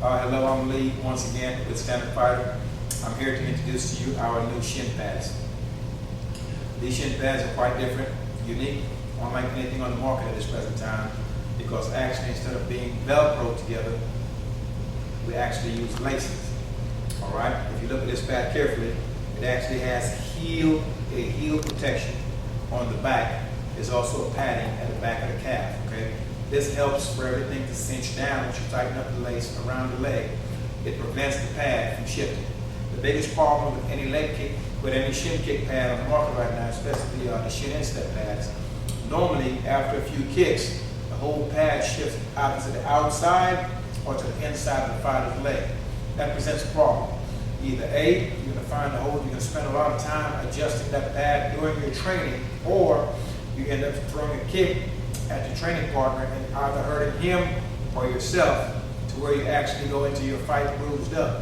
Hello, I'm Lee once again with Standupfighter. I'm here to introduce to you our new shin pads. These shin pads are quite different, unique, unlike anything on the market at this present time, because actually instead of being Velcro together, we actually use laces. Alright, if you look at this pad carefully, it actually has a heel protection on the back. There's also a padding at the back of the calf. Okay, this helps for everything to cinch down once you tighten up the lace around the leg. It prevents the pad from shifting. The biggest problem with any leg kick, with any shin kick pad on the market right now, especially the shin instep pads, normally after a few kicks, the whole pad shifts out to the outside or to the inside of the fighter's leg. That presents a problem. Either A, you're going to find the hole, you're going to spend a lot of time adjusting that pad during your training, or you end up throwing a kick at your training partner and either hurting him or yourself to where you actually go into your fight bruised up.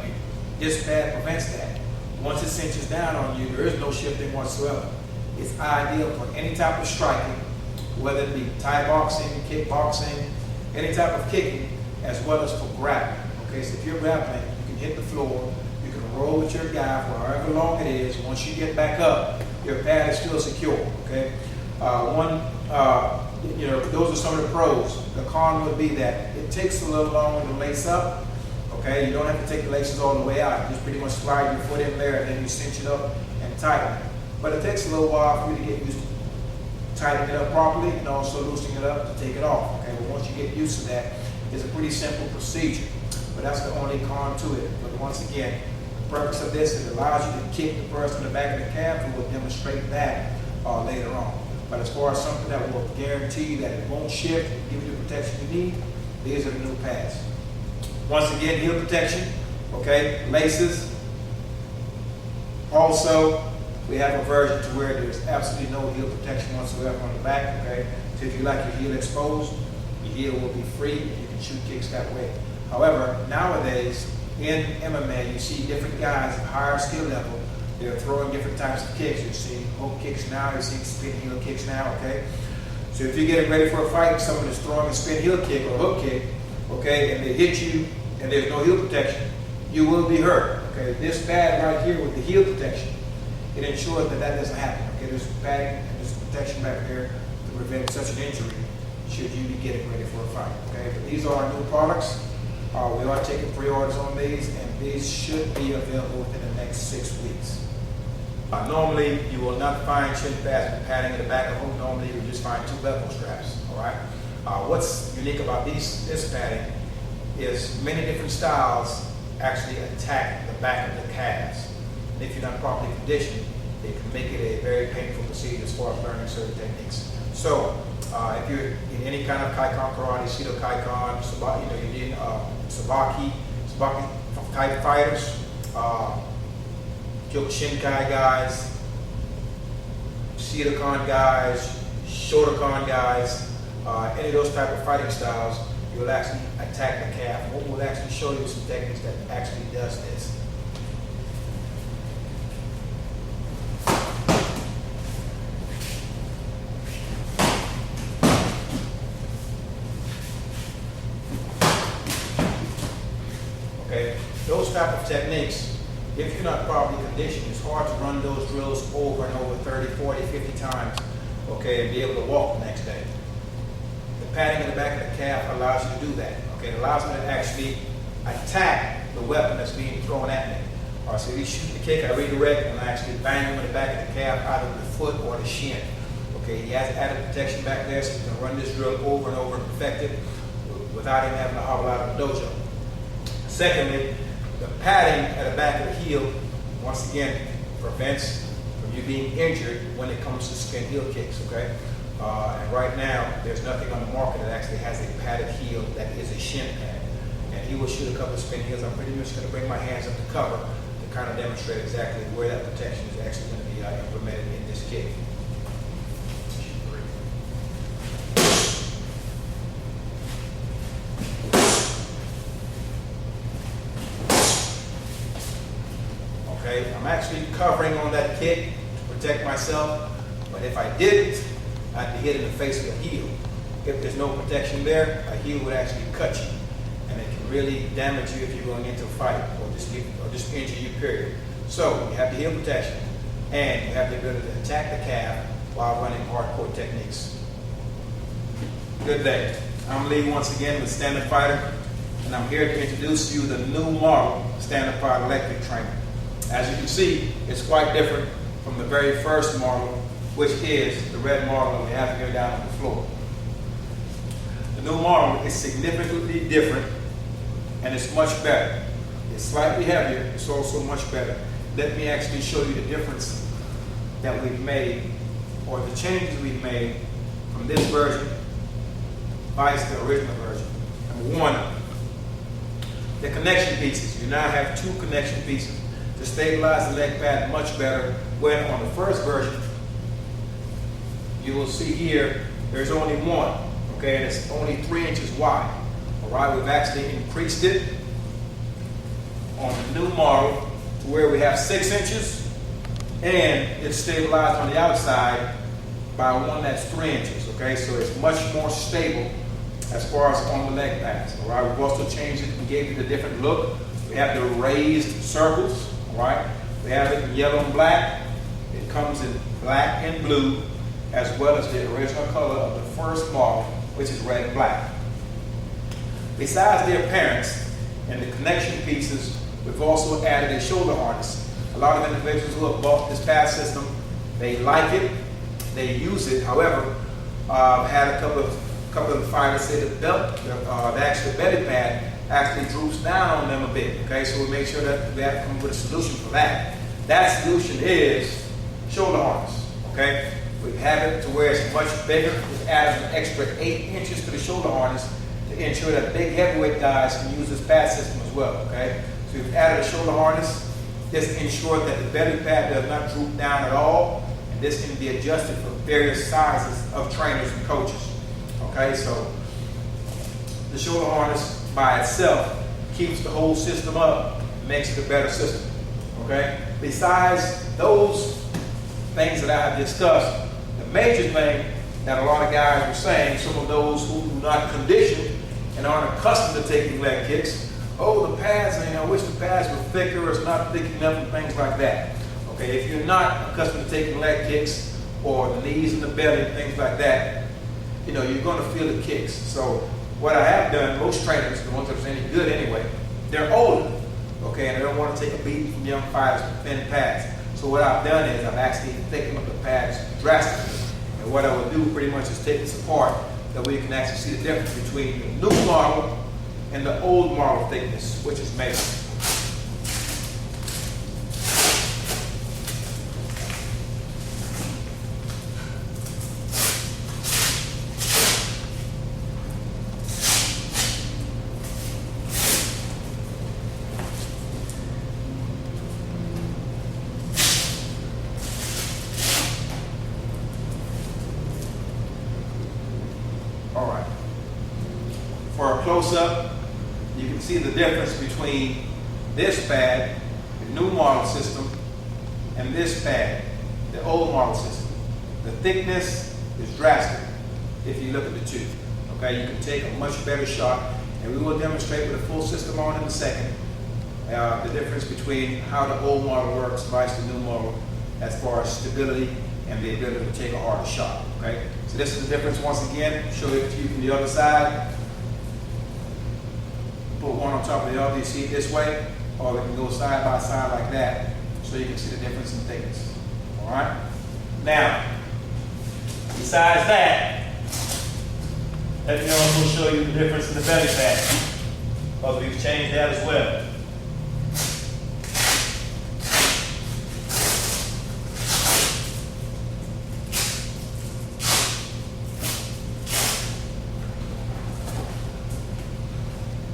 This pad prevents that. Once it cinches down on you, there is no shifting whatsoever. It's ideal for any type of striking, whether it be Thai boxing, kickboxing, any type of kicking, as well as for grappling. Okay, so if you're grappling, you can hit the floor, you can roll with your guy for however long it is. Once you get back up, your pad is still secure. Okay, those are some of the pros. The con would be that it takes a little longer to lace up. Okay, you don't have to take the laces all the way out. You just pretty much slide your foot in there and then you cinch it up and tighten it. But it takes a little while for you to get used to tightening it up properly and also loosening it up to take it off. Okay, but once you get used to that, it's a pretty simple procedure. But that's the only con to it. But once again, the purpose of this is it allows you to kick the person in the back of the calf, and we'll demonstrate that later on. But as far as something that will guarantee that it won't shift and give you the protection you need, these are the new pads. Once again, heel protection, okay, laces. Also, we have a version to where there's absolutely no heel protection whatsoever on the back, okay? So if you like your heel exposed, your heel will be free and you can shoot kicks that way. However, nowadays, in MMA, you see different guys at higher skill level. They're throwing different types of kicks. You're seeing hook kicks now, you're seeing spin heel kicks now, okay? So if you're getting ready for a fight and someone is throwing a spin heel kick or hook kick, okay, and they hit you and there's no heel protection, you will be hurt, okay? This pad right here with the heel protection, it ensures that that doesn't happen, okay? There's padding and there's protection back there to prevent such an injury should you be getting ready for a fight, okay? But these are our new products. We are taking pre-orders on these, and these should be available within the next 6 weeks. Normally, you will not find shin pads with padding in the back of them. Normally, you will just find two Velcro straps. All right. What's unique about this padding is many different styles actually attack the back of the calves. And if you're not properly conditioned, it can make it a very painful procedure as far as learning certain techniques. So, if you're in any kind of Kaikon karate, Shido Kaikon, you're in Sabaki type fighters, Kyokushinkai guys, Shidokan guys, Shotokan guys, any of those type of fighting styles, you'll actually attack the calf. We'll actually show you some techniques that actually does this. Okay, those type of techniques, if you're not properly conditioned, it's hard to run those drills over and over 30, 40, 50 times, okay, and be able to walk the next day. The padding in the back of the calf allows you to do that, okay? It allows me to actually attack the weapon that's being thrown at me. All right, so if you shoot the kick, I redirect and I actually bang him in the back of the calf, either with the foot or the shin. Okay, he has added protection back there, so you can run this drill over and over and perfect it without even having to hobble out of the dojo. Secondly, the padding at the back of the heel, once again, prevents from you being injured when it comes to spin heel kicks, okay? And right now, there's nothing on the market that actually has a padded heel that is a shin pad. And he will shoot a couple of spin heels. I'm pretty much going to bring my hands up to cover to kind of demonstrate exactly where that protection is actually going to be implemented in this kick. Okay, I'm actually covering on that kick to protect myself, but if I didn't, I'd be hit in the face with a heel. If there's no protection there, a heel would actually cut you, and it can really damage you if you're going into a fight or just injure you, period. So you have the heel protection, and you have the ability to attack the calf while running hardcore techniques. Good day. I'm Lee once again with Standupfighter, and I'm here to introduce to you the new model Standupfighter electric trainer. As you can see, it's quite different from the very first model, which is the red model that we have here down on the floor. The new model is significantly different, and it's much better. It's slightly heavier, it's also much better. Let me actually show you the difference that we've made, or the changes we've made from this version vice the original version. Number one, the connection pieces. You now have two connection pieces to stabilize the leg pad much better, when on the first version, you will see here, there's only one, okay, and it's only 3 inches wide. All right, we've actually increased it on the new model to where we have 6 inches, and it's stabilized on the outside by one that's 3 inches, okay, so it's much more stable as far as on the leg pads. All right, we've also changed it and gave it a different look. We have the raised circles, all right, we have it in yellow and black. It comes in black and blue, as well as the original color of the first model, which is red and black. Besides the appearance and the connection pieces, we've also added a shoulder harness. A lot of individuals who have bought this pad system, they like it, they use it. However, I had a couple of the fighters say the belt, the actual belly pad actually droops down on them a bit. Okay, so we make sure that we have to come up with a solution for that. That solution is shoulder harness. Okay, we have it to where it's much bigger. We've added an extra 8 inches to the shoulder harness to ensure that big heavyweight guys can use this pad system as well. Okay, so we've added a shoulder harness. This ensures that the belly pad does not droop down at all, and this can be adjusted for various sizes of trainers and coaches. Okay, so the shoulder harness by itself keeps the whole system up, makes it a better system. Okay, besides those things that I have discussed, the major thing that a lot of guys are saying, some of those who do not condition and aren't accustomed to taking leg kicks, oh, the pads, I wish the pads were thicker, or it's not thick enough, and things like that. Okay, if you're not accustomed to taking leg kicks, or the knees and the belly and things like that, you're going to feel the kicks. So what I have done, most trainers, the ones that are any good anyway, they're older, okay, and they don't want to take a beating from young fighters with thin pads. So what I've done is I've actually thickened up the pads drastically. And what I would do pretty much is take this apart, that we can actually see the difference between the new model and the old model thickness, which is major. All right. For a close-up, you can see the difference between this pad, the new model system, and this pad, the old model system. The thickness is drastic if you look at the two. Okay, you can take a much better shot, and we will demonstrate with a full system on in a second the difference between how the old model works versus the new model as far as stability and the ability to take a harder shot. Okay, so this is the difference once again. Show it to you from the other side. Put one on top of the other. You see it this way, or we can go side by side like that, so you can see the difference in thickness. All right. Now, besides that, let me also show you the difference in the belly pad, because we've changed that as well.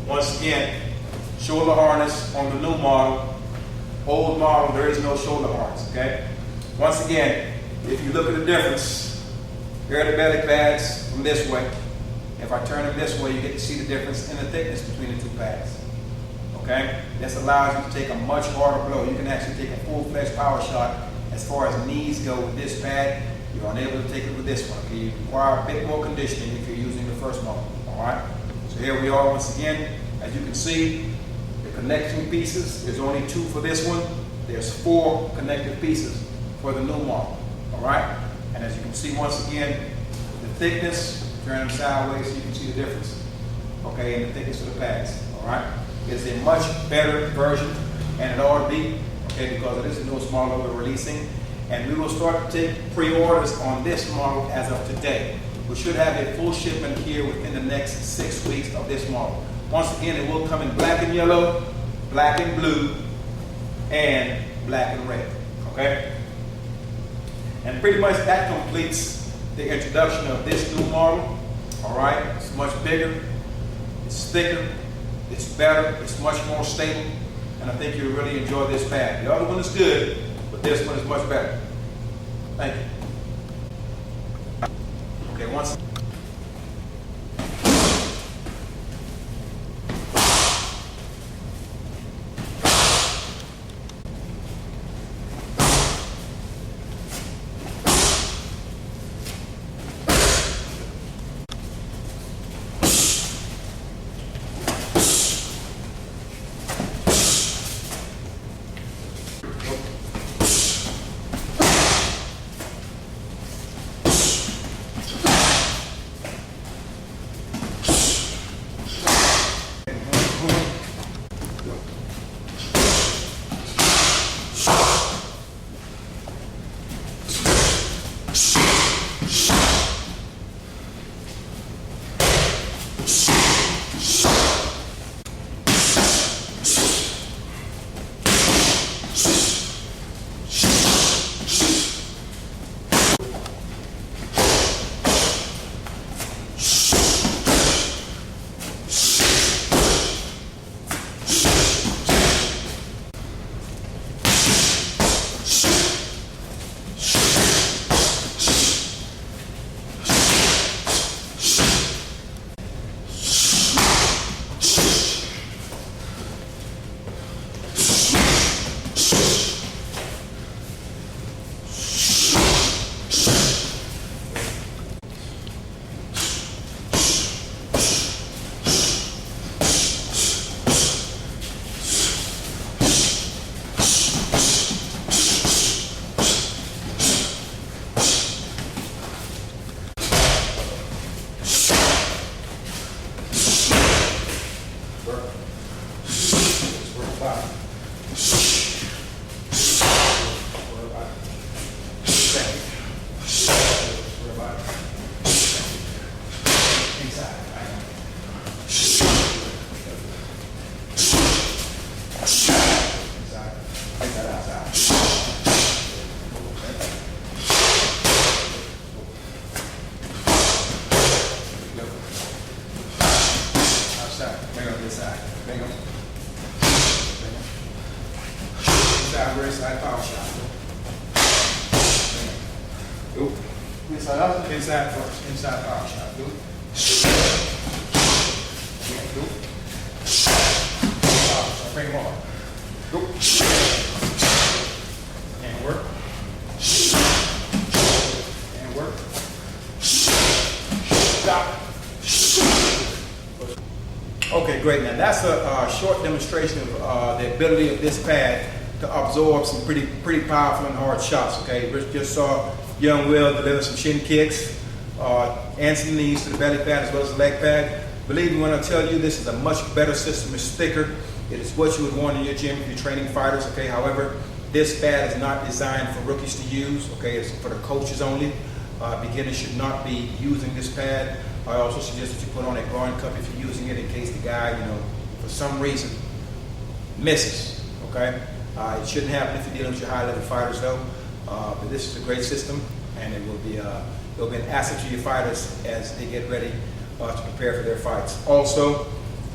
Once again, shoulder harness on the new model. Old model, there is no shoulder harness, okay? Once again, if you look at the difference, here are the belly pads from this way. If I turn them this way, you get to see the difference in the thickness between the two pads, okay? This allows you to take a much harder blow. You can actually take a full-fledged power shot. As far as knees go with this pad, you're unable to take it with this one, okay? You require a bit more conditioning if you're using the first model, all right? So here we are once again. As you can see, the connection pieces, there's only 2 for this one. There's 4 connective pieces for the new model, all right? And as you can see, once again, the thickness, turn them sideways so you can see the difference, okay, in the thickness of the pads, all right? It's a much better version, and it ought to be, okay, because it is the newest model we're releasing. And we will start to take pre-orders on this model as of today. We should have a full shipment here within the next 6 weeks of this model. Once again, it will come in black and yellow, black and blue, and black and red, okay? And pretty much that completes the introduction of this new model, all right? It's much bigger, it's thicker, it's better, it's much more stable, and I think you'll really enjoy this pad. The other one is good, but this one is much better. Thank you. Okay, once. Inside power shot. Go. Inside first. Inside power shot. Go. Yeah, go. Power shot. Bring them on. Go. And work. And work. Stop. Okay, great. Now that's a short demonstration of the ability of this pad to absorb some pretty powerful and hard shots. Okay, Rich just saw young Will deliver some shin kicks and some knees to the belly pad as well as the leg pad. Believe me when I tell you, this is a much better system. It's thicker. It is what you would want in your gym if you're training fighters. Okay, however, this pad is not designed for rookies to use. Okay, it's for the coaches only. Beginners should not be using this pad. I also suggest that you put on a groin cup if you're using it in case the guy, for some reason misses. Okay. It shouldn't happen if you're dealing with your high-level fighters, though. But this is a great system, and it will be an asset to your fighters as they get ready to prepare for their fights. Also,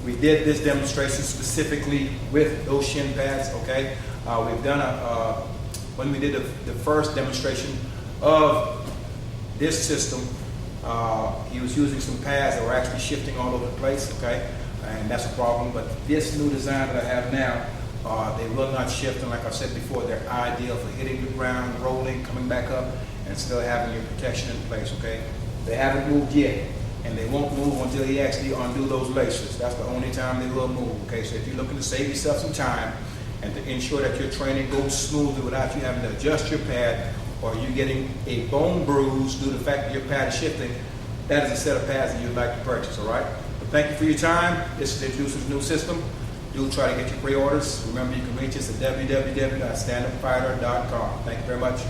we did this demonstration specifically with those shin pads. Okay, we've done when we did the first demonstration of this system. He was using some pads that were actually shifting all over the place. Okay, and that's a problem. But this new design that I have now. They will not shift, and like I said before, they're ideal for hitting the ground, rolling, coming back up, and still having your protection in place, okay? They haven't moved yet, and they won't move until you actually undo those laces. That's the only time they will move, okay? So if you're looking to save yourself some time and to ensure that your training goes smoothly without you having to adjust your pad or you getting a bone bruise due to the fact that your pad is shifting, that is a set of pads that you'd like to purchase, all right? But thank you for your time. This is Introducer's new system. Do try to get your pre-orders. Remember, you can reach us at www.standupfighter.com. Thank you very much.